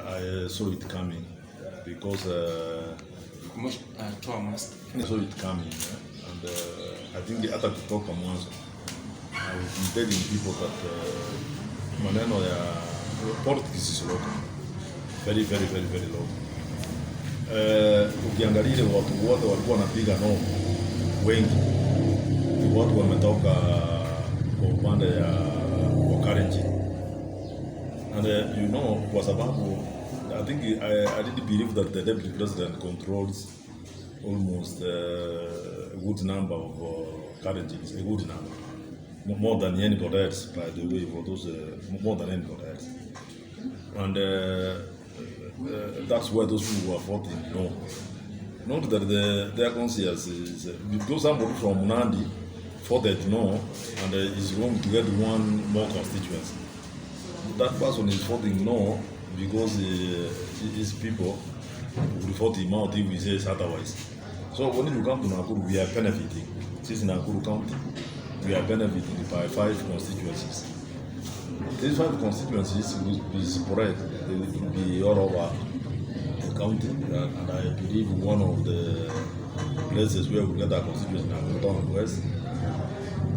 I saw it coming because I saw it coming, and I think hata kutoka mwanzo I was telling people that maneno ya politics is local, very local. Ukiangalia watu wote walikuwa wanapiga no, wengi ni watu wametoka kwa upande ya Kalenjin, and you know, kwa sababu I think I didn't believe that the deputy president controls almost a good number of Kalenjins, a good number, more than anybody else, by the way, for those more than anybody else, and that's why those who are voting no. Not that their conscience is because somebody from Nandi voted no and is going to get one more constituency. That person is voting no because his people will vote him out if he says otherwise. So when you come to Nakuru, we are benefiting. Since Nakuru County, we are benefiting by 5 constituencies. These 5 constituencies will be spread. They will be all over the county, and I believe one of the places where we get our constituency in Nakuru West.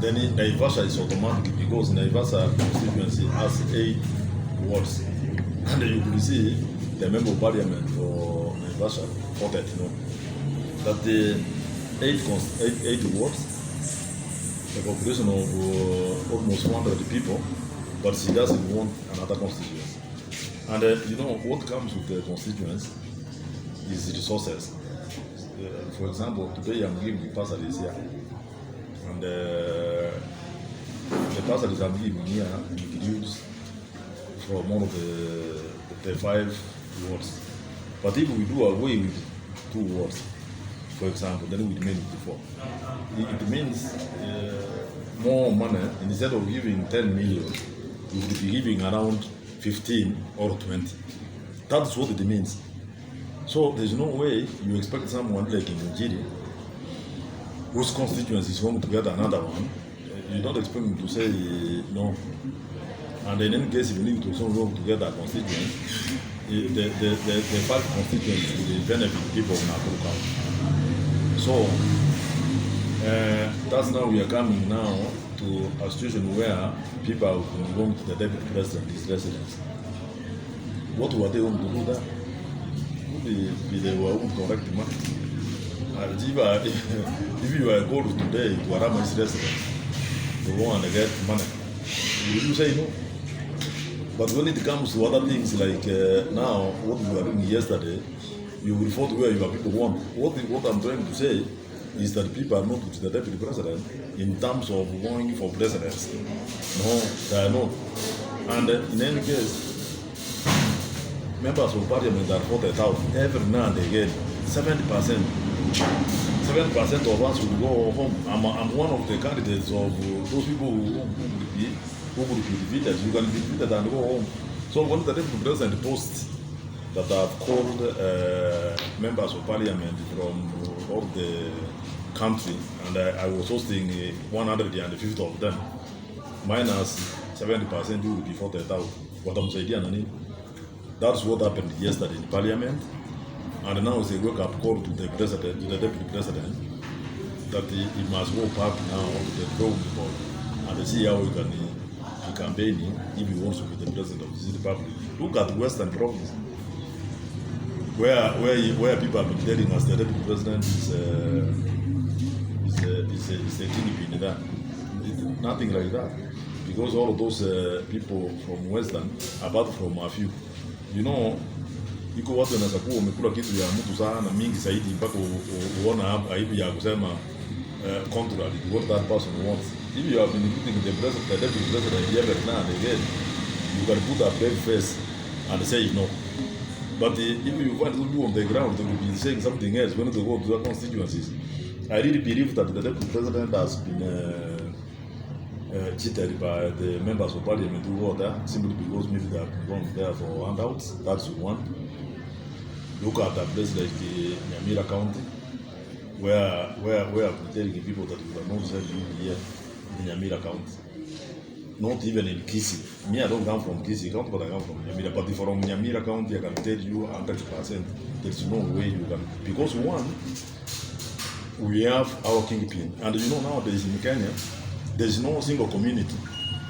Then Naivasha is automatic because Naivasha constituency has 8 wards, and you will see the member of parliament for Naivasha voted no. That the 8 wards, a population of almost 100 people, but she doesn't want another constituency. And you know what comes with the constituency is resources. For example, today I'm giving bursaries here, and the bursaries I'm giving here includes from all of the 5 wards. But if we do away with 2 wards, for example, then we remain with 4. It means more money. Instead of giving 10 million, we will be giving around 15 or 20. That's what it means. So there's no way you expect someone like in Nigeria, whose constituency is going to get another one. You don't expect him to say no. And in any case, if you need to also to get that constituency, the 5 constituencies will benefit people in Nakuru County. So that's now we are coming now to a situation where people are going to the deputy president, his residence. What were they going to do there? They were going to correct the money. And if you are going today to Arama's residence to go and get money, will you say no? But when it comes to other things like now, what we were doing yesterday, you will vote where your people want. What I'm trying to say is that people are not with the deputy president in terms of going for presidency. No, they are not. And in any case, members of parliament are voted out every now and again. 70% of us will go home. I'm one of the candidates of those people who will be defeated. You can be defeated and go home. So when the deputy president posts that I've called members of parliament from all the country, and I was hosting 150 of them, minus 70% who will be voted out. What I'm saying, that's what happened yesterday in parliament, and now it's a wake-up call to the president, to the deputy president, that he must go back now to the drawing board and see how he can be campaigning if he wants to be the president of the republic. Look at Western Province, where people have been telling us the deputy president is a kingpin there. Nothing like that, because all of those people from Western, apart from a few, you know, iko watu wanaweza kuwa umekula kitu ya mtu sana mingi zaidi mpaka uona aibu ya kusema contrary to what that person wants. If you have been putting the president, the deputy president every now and again, you can put a brave face and say no. But if you find people on the ground, they will be saying something else when they go to their constituencies. I really believe that the deputy president has been cheated by the members of parliament who were there, simply because maybe they have been going there for handouts. That's one. Look at a place like Nyamira County, where I've been telling people that we are not sending here in Nyamira County. not even in Kisii. Me, I don't come from Kisii County, but I come from Nyamira. But from Nyamira County, I can tell you 100% there's no way you can. Because one, we have our kingpin. And you know nowadays in Kenya, there's no single community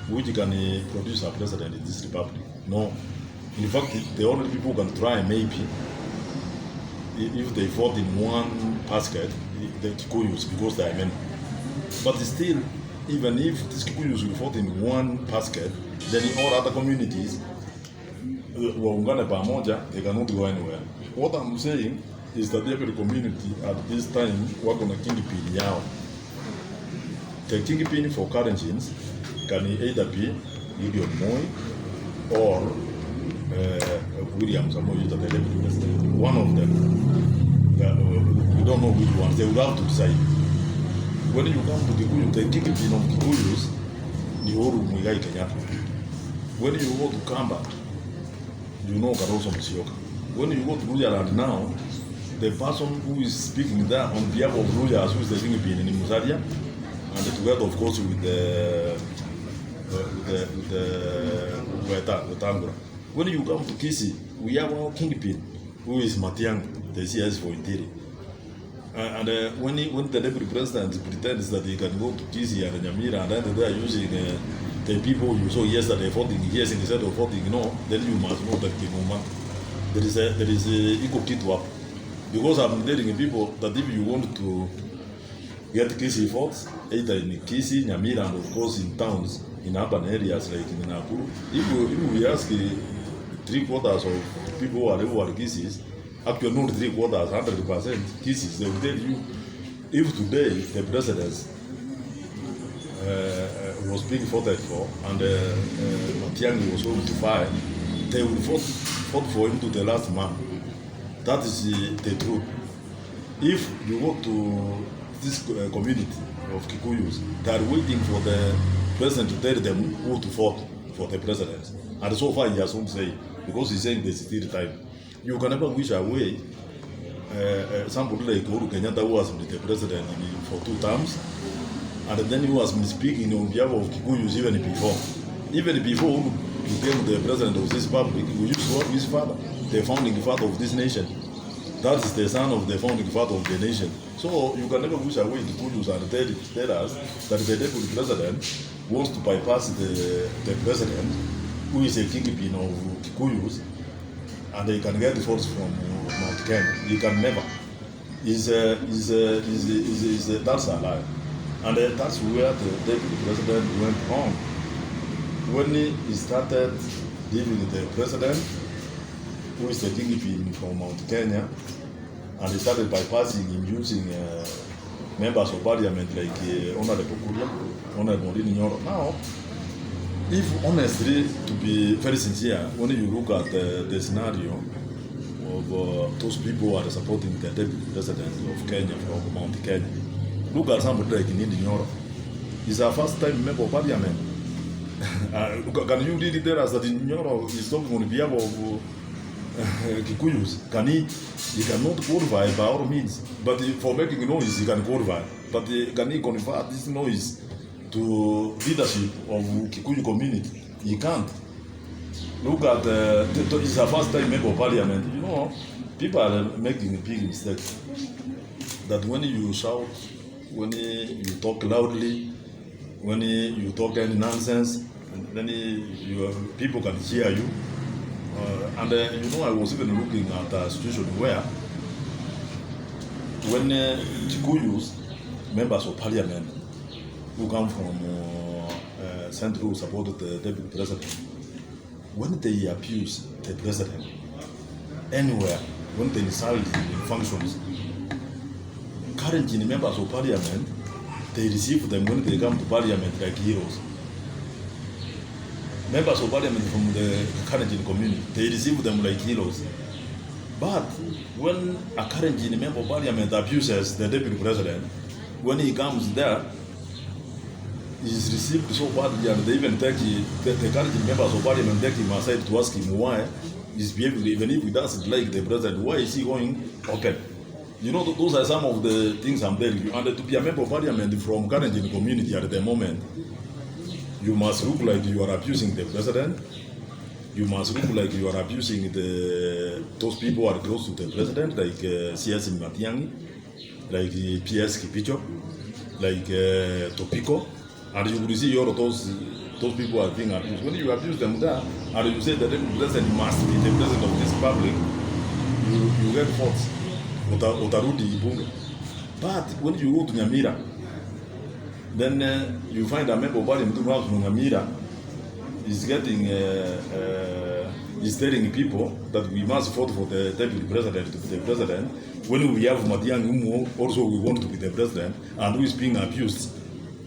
which can produce a president in this republic. No. In fact, the only people who can try maybe if they vote in one basket, the Kikuyus, because they are many. But still, even if these Kikuyus will vote in one basket, then in all other communities, waungane pamoja, they cannot go anywhere. What I'm saying is that every community at this time work on a kingpin yao. The kingpin for Kalenjins can either be Gideon Moi or William Samoei, the deputy president. One of them. We don't know which one. They will have to decide. When you come to Kikuyu, the kingpin of Kikuyus, ni Uhuru Muigai Kenyatta. When you go to Kamba, you know Kalonzo Musyoka. When you go to Luhyaland now, the person who is speaking there on behalf of Luhyas, who is the kingpin in Musalia, and together, of course, with the Wetangula. When you come to Kisii, we have our kingpin, who is Matiang'i, the CS for Interior. And when the deputy president pretends that he can go to Kisii and Nyamira, and then they are using the people you saw yesterday voting yes instead of voting no, then you must know that there is a equal kit up. Because I'm telling people that if you want to get Kisii votes, either in Kisii, Nyamira, and of course in towns, in urban areas like in Nakuru, if we ask 3/4 of people who are Kisiis, actually not 3/4, 100% Kisiis, they will tell you, if today the president was being voted for and Matiang'i was going to fire, they will vote for him to the last man. That is the truth. If you go to this community of Kikuyus, they are waiting for the president to tell them who to vote for the president. And so far he has not said, because he's saying there's still time. You can never wish away somebody like Uhuru Kenyatta, who has been the president for 2 terms, and then who has been speaking on behalf of Kikuyus even before. Even before Uhuru became the president of this republic, we used to work with his father, the founding father of this nation. That is the son of the founding father of the nation. So you can never wish away Kikuyus and tell us that the deputy president wants to bypass the president, who is a kingpin of Kikuyus, and they can get votes from Mount Kenya. You can never. That's a lie. And that's where the deputy president went wrong. When he started dealing with the president, who is the kingpin from Mount Kenya, and he started bypassing him using members of parliament like Honorable Kuria, Honorable Ndindi Nyoro. Now, if honestly, to be very sincere, when you look at the scenario of those people who are supporting the deputy president of Kenya from Mount Kenya, look at somebody like Ndindi Nyoro. He's a first-time member of parliament. Can you really tell us that Nyoro is talking on behalf of Kikuyus? He cannot qualify by all means, but for making noise he can qualify. But can he convert this noise to leadership of Kikuyu community? He can't. Look at he's a first-time member of parliament. You know, people are making a big mistake. That when you shout, when you talk loudly, when you talk any nonsense, and then people can hear you. And you know, I was even looking at a situation where when Kikuyus, members of parliament who come from Central, who supported the deputy president, when they abuse the president anywhere, when they insult him in functions, currently members of parliament, they receive them when they come to parliament like heroes. Members of parliament from the Kalenjin community, they receive them like heroes. But when a Kalenjin member of parliament abuses the deputy president, when he comes there, he is received so badly, and they even take the Kalenjin members of parliament take him aside to ask him why he's behaving, even if he doesn't like the president, why is he going open? You know, those are some of the things I'm telling you. And to be a member of parliament from Kalenjin community at the moment, you must look like you are abusing the president. You must look like you are abusing those people who are close to the president, like C.S. Matiang'i, like P.S. Kipicho, like Topiko, and you will see all of those people are being abused. When you abuse them there, and you say that the president must be the president of this public, you get fought. Utarudi bunge. But when you go to Nyamira, then you find a member of Parliament who comes from Nyamira is getting is telling people that we must vote for the deputy president to be the president, when we have Matiang'i who also we want to be the president, and who is being abused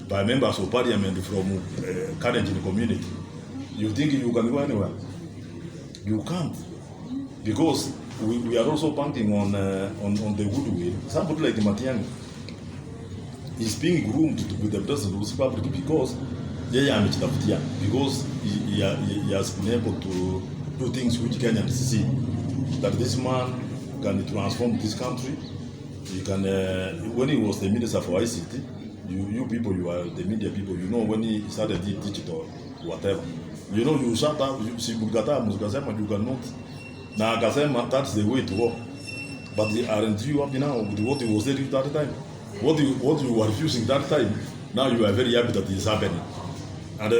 by members of parliament from current in the community. You think you can go anywhere? You can't, because we are also banking on the goodwill. Somebody like Matiang'i is being groomed to be the president of this republic because because he has been able to do things which Kenyans see that this man can transform this country. He can when he was the minister for ICT, you people, you are the media people, you know, when he started digital whatever, you know, you shut down, you cannot. Now akasema that's the way to go, but aren't you happy now with what he was saying at that time? What you were refusing that time, now you are very happy that it is happening. And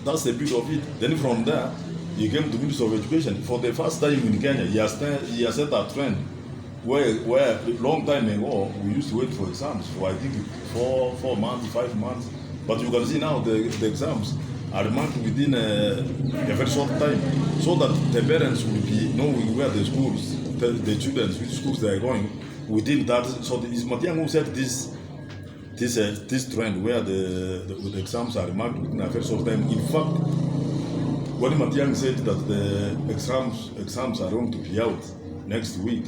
that's the beauty of it. Then from there, he came to Minister of Education. For the first time in Kenya, he has set a trend where a long time ago, we used to wait for exams for, I think, 4 months, 5 months. But you can see now the exams are marked within a very short time, so that the parents will be knowing where the schools, the children, which schools they are going within that. So it's Matiang'i who said this trend where the exams are marked within a very short time. In fact, when Matiang'i said that the exams are going to be out next week,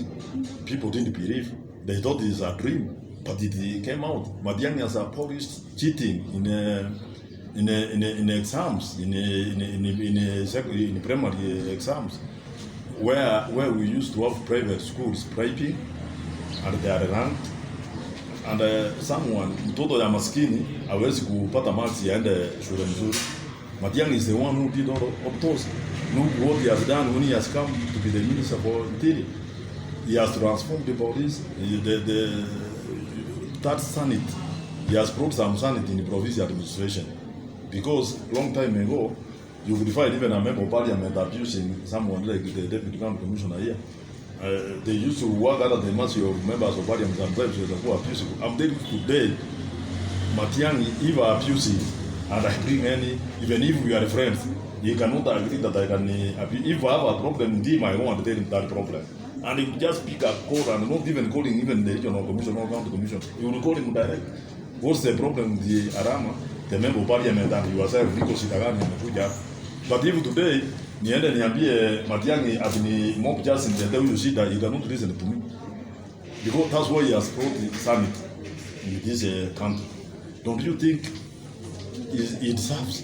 people didn't believe. They thought it is a dream, but it came out. Matiang'i has abolished cheating in exams, in primary exams, where we used to have private schools bribing, and they are ranked. And someone mtoto ya maskini hawezi kupata marks yaende shule nzuri. Matiang'i is the one who did all of those. Look what he has done when he has come to be the minister for interior. He has transformed the police, that sanity. He has brought some sanity in the provincial administration. Because long time ago, you could find even a member of parliament abusing someone like the deputy county commissioner here. They used to work under the mercy of members of parliament and sometimes they were abusive. I'm telling you today, Matiang'i, if I abuse him, and I bring even if we are friends, he cannot agree that I can abuse. If I have a problem with him, I want to tell him that problem. And he will just pick a call and not even calling even the regional commission or county commission. He will call him direct. What's the problem with the Arama, the member of parliament, and yourself, because Itagani amekuja. But if today, niende niambie Matiang'i abini mob just in the day you see that he cannot listen to me. Because that's why he has brought the summit in this country. Don't you think it deserves?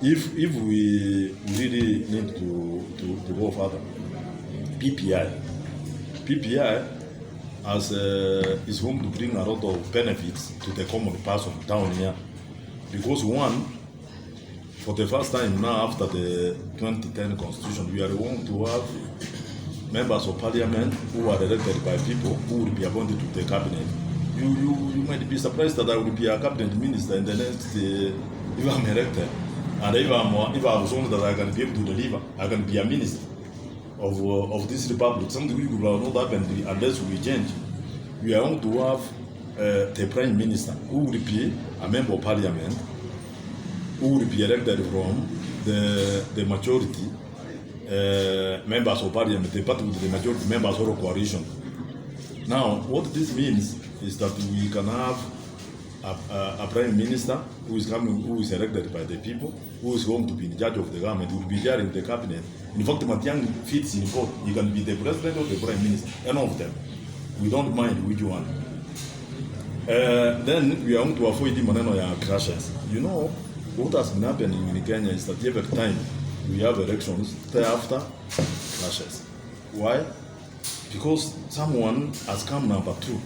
If we really need to go further, PPI is going to bring a lot of benefits to the common person down here. Because one, for the first time now after the 2010 constitution, we are going to have members of parliament who are elected by people who will be appointed to the cabinet. You might be surprised that I will be a cabinet minister in the next, if I'm elected, and if I'm shown that I can be able to deliver, I can be a minister of this republic. Something we will not happen unless we change. We are going to have the prime minister who will be a member of parliament, who will be elected from the majority members of parliament, the party with the majority members of a coalition. Now, what this means is that we can have a prime minister who is elected by the people, who is going to be in charge of the government, who will be chairing the cabinet. In fact, Matiang'i fits in both. He can be the president or the prime minister, any of them. We don't mind which one. Then we are going to avoid the maneno ya crashes. You know, what has been happening in Kenya is that every time we have elections, thereafter crashes. Why? Because someone has come number 2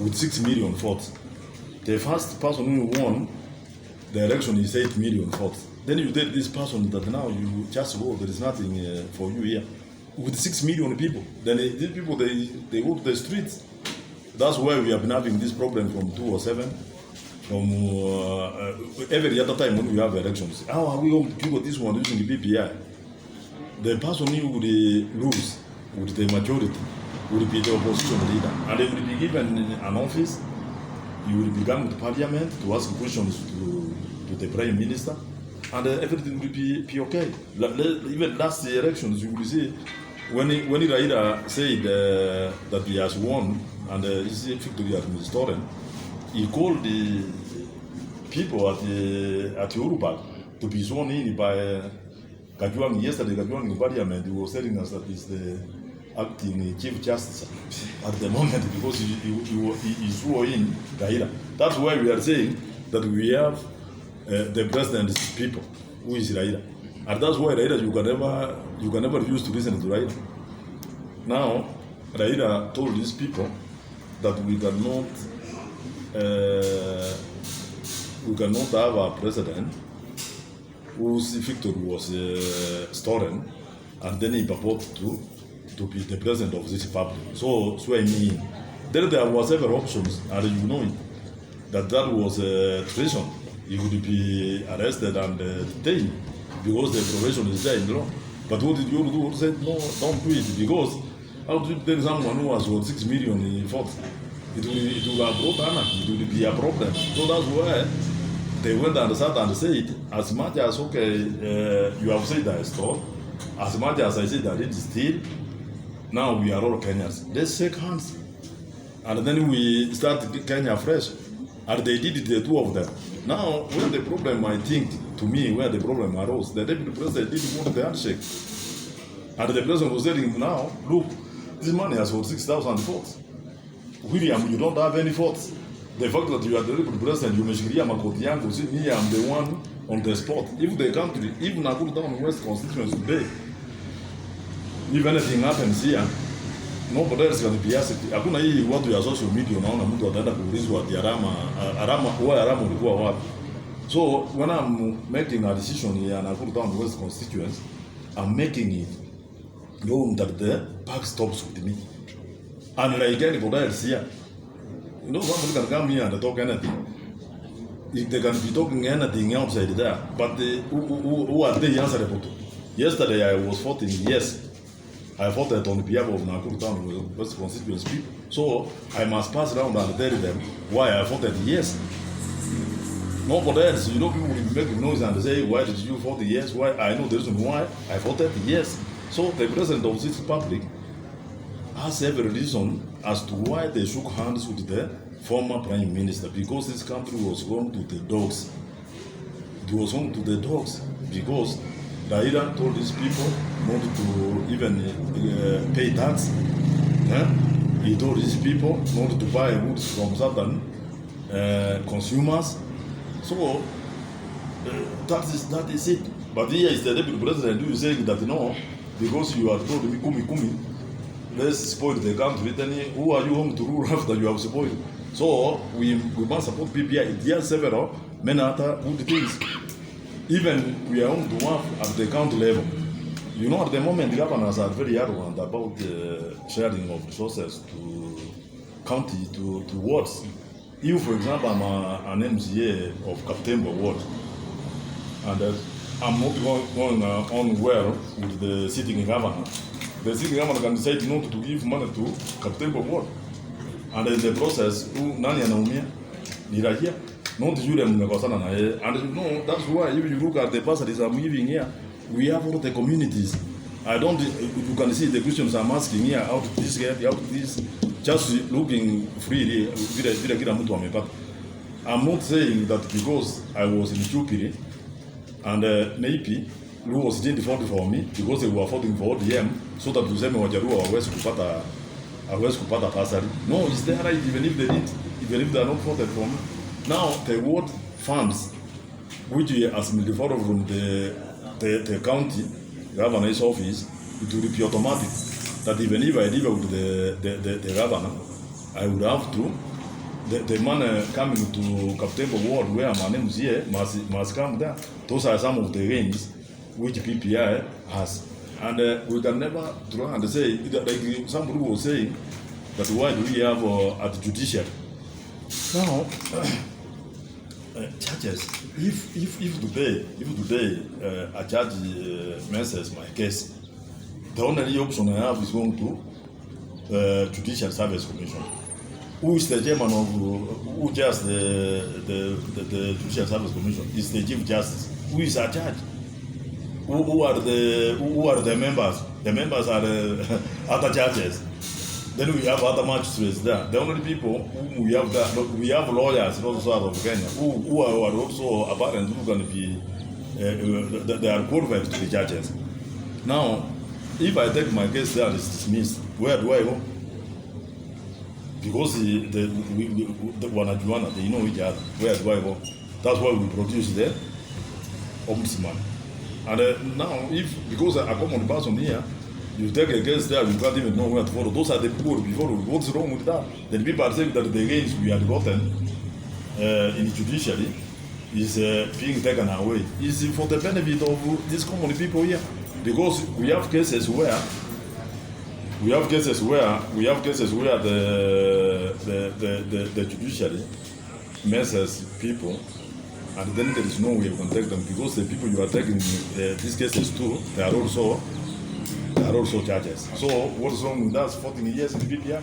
with 6 million votes. The first person who won the election is 8 million votes. Then you tell this person that now you just go, there is nothing for you here. With 6 million people, then these people, they go to the streets. That's why we have been having this problem from 2007, from every other time when we have elections. How are we going to do this one using the PPI? The person who would lose with the majority would be the opposition leader, and they will be given an office. You will become to parliament to ask questions to the prime minister, and everything will be okay. Even last elections, you will see when Raila said that he has won and his victory has been stolen, he called the people at Yoruba to be sworn in by Kajwang. Yesterday, Kajwang in parliament, he was telling us that he's the acting chief justice at the moment because he swore in Raila. That's why we are saying that we have the president's people, who is Raila. And that's why Raila, you can never refuse to listen to Raila. Now, Raila told these people that we cannot have a president whose victory was stolen, and then he purported to be the president of this republic. So I mean, there were several options, and you know it, that was treason. He would be arrested and detained because the probation is there in the law. But what did you do? He said, no, don't do it, because how do you tell someone who has got 6 million in votes? It will have brought anarchy, it will be a problem. So that's why they went and sat and said, as much as, okay, you have said I stole, as much as I said I did steal, now we are all Kenyans. Let's shake hands. And then we start Kenya fresh. And they did it, the two of them. Now, where the problem, I think, to me, where the problem arose, the deputy president didn't want the handshake. And the president was telling him now, look, this man has got 6,000 votes. William, you don't have any votes. The fact that you are the deputy president, you meshikilia makoti yangu, see me, I'm the one on the spot. If the country, even Nakuru Town West constituency today, if anything happens here, nobody else can be asked. Hakuna hii watu ya social media unaona mtu ataenda kuulizwa ati Arama ulikuwa wapi. So when I'm making a decision here in Nakuru Town West constituency, I'm making it known that the park stops with me. And like anybody else here, you know, somebody can come here and talk anything. If they can be talking anything outside there, but who are they answerable to? Yesterday I was voting yes. I voted on behalf of Nakuru Town West constituency people. So I must pass around and tell them why I voted yes. Nobody else, you know, people will be making noise and say, why did you vote yes? Why? I know the reason why I voted yes. So the president of this republic has every reason as to why they shook hands with the former prime minister, because this country was going to the dogs. It was going to the dogs because Raila told these people not to even pay tax. He told these people not to buy goods from certain consumers. So that is it. But here is the deputy president who is saying that no, because you have told me kumi, let's spoil the country. Then who are you home to rule after you have spoiled? So we must support PPI. There are several many other good things. Even we are home to work at the county level. You know, at the moment, the governors are very arrogant about the sharing of resources to county, to wards. You, for example, I'm an MCA of Kaptembo ward, and I'm not going on well with the sitting governor. The sitting governor can decide not to give money to Kaptembo ward, and in the process, nani anaumia? Ni raia. Not yule mmekosana na yeye. And you know, that's why if you look at the bursaries I'm giving here, we have all the communities. You can see the questions I'm asking here, how to this get, how to this, just looking freely, vile kila mtu amepata. I'm not saying that because I was in Chupiri and Naipi, who was didn't vote for me because they were voting for ODM, so that tuseme Wajaluo hawezi kupata bursary. No, it's their right, even if they are not voted for me. Now, the ward funds, which has been referred from the county governor's office, it will be automatic. That even if I live with the governor, I would have to the man coming to Kaptembo ward where my name is here must come there. Those are some of the range which PPI has. And we can never try and say, like somebody was saying, that why do we have at the judiciary? Now, judges, if today a judge messes my case, the only option I have is going to Judicial Service Commission. Who is the chairman of who just the Judicial Service Commission? Is the Chief Justice. Who is a judge? Who are the members? The members are the other judges. Then we have other magistrates there. The only people who we have that, we have lawyers also out of Kenya who are also apparently going to be they are qualified to be judges. Now, if I take my case there is dismissed, where do I go? Because the wanajuana, they know each other. Where do I go? That's why we produce the ombudsman. And now, because a common person here, you take a case there, you can't even know where to follow. Those are the people before. What's wrong with that? Then people are saying that the gains we had gotten in the judiciary is being taken away. Is for the benefit of these common people here, because we have cases where the judiciary messes people, and then there is no way of contact them, because the people you are taking these cases to, they are also judges. So what's wrong with us 14 years in the PPI?